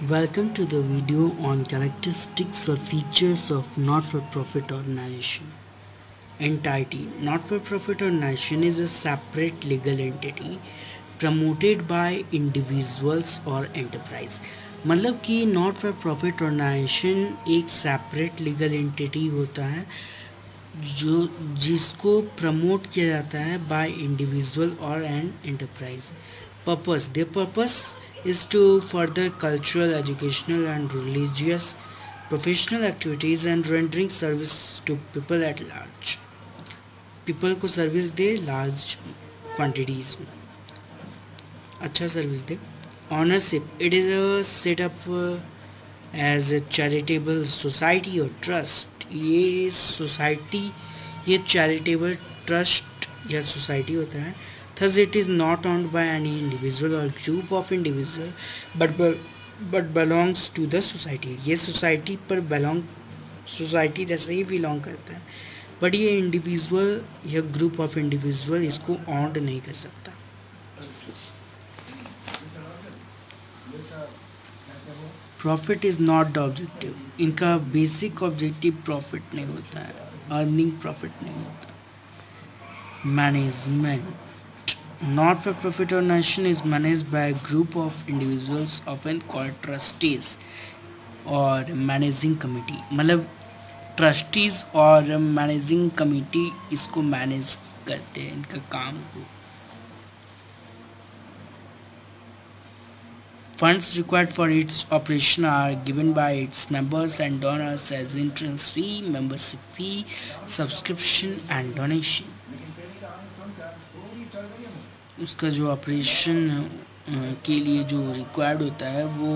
Welcome to the video on characteristics or features of not-for-profit organization. Entity. Not-for-profit organization is a separate legal entity promoted by individuals or enterprise. मतलब कि not for profit organisation एक separate legal entity होता है जो जिसको promote किया जाता है बाय इंडिविजुअल और an enterprise. Purpose. Their purpose is to further cultural, educational and religious professional activities and rendering service to people at large. People को सर्विस दे large quantities में, अच्छा service they. Ownership. It is a set up as a charitable society or trust. ये society ये charitable trust या society होता है. Thus it is not owned by any individual or group of individual but belongs to the society. ये society पर society जैसे ही belong करता है, बट ये इंडिविजुअल या ग्रुप ऑफ इंडिविजुअल इसको ऑन्ड नहीं कर सकता. Profit is not the objective. इनका बेसिक ऑब्जेक्टिव प्रॉफिट नहीं होता है, अर्निंग प्रॉफिट नहीं होता. Management. Not-for-profit organization is managed by a group of individuals often called trustees और मैनेजिंग कमिटी. मतलब ट्रस्टीज और मैनेजिंग कमिटी इसको मैनेज करते हैं, इनका काम को. Funds required for its operation are given by its members and donors as entrance fee, membership fee, subscription and donation. उसका जो ऑपरेशन के लिए जो रिक्वायर्ड होता है वो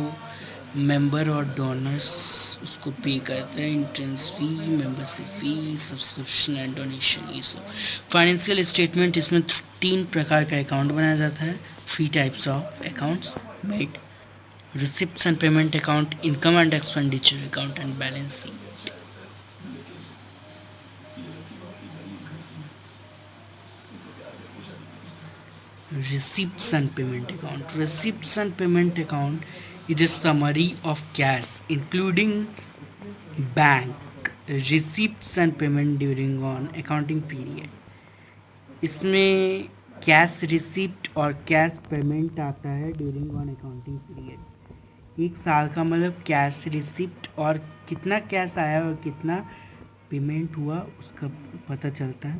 मेंबर और डोनर्स उसको पे करते हैं. Entrance fee, membership fee, subscription and donation. ये सब फाइनेंशियल स्टेटमेंट. इसमें 3 प्रकार का अकाउंट बनाया जाता है. 3 types of accounts made. Receipts and payment account, income and expenditure account and balance sheet. Receipts and payment account. Receipts and payment account is a summary of cash including bank receipts and payment during on accounting period. इसमें cash receipt और cash payment आता है during on accounting period. एक साल का मतलब cash receipt और कितना कैश आया और कितना पेमेंट हुआ उसका पता चलता है.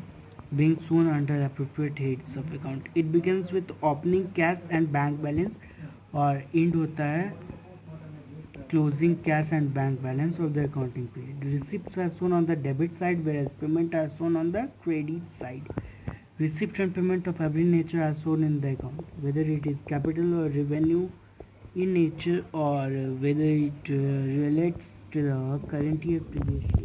being shown under appropriate heads of account. It begins with opening cash and bank balance और end होता है closing cash and bank balance of the accounting period. Receipts are shown on the debit side whereas payment are shown on the credit side. Receipt and payment of every nature are shown in the account, whether it is capital or revenue in nature or whether it relates to the current year previous year.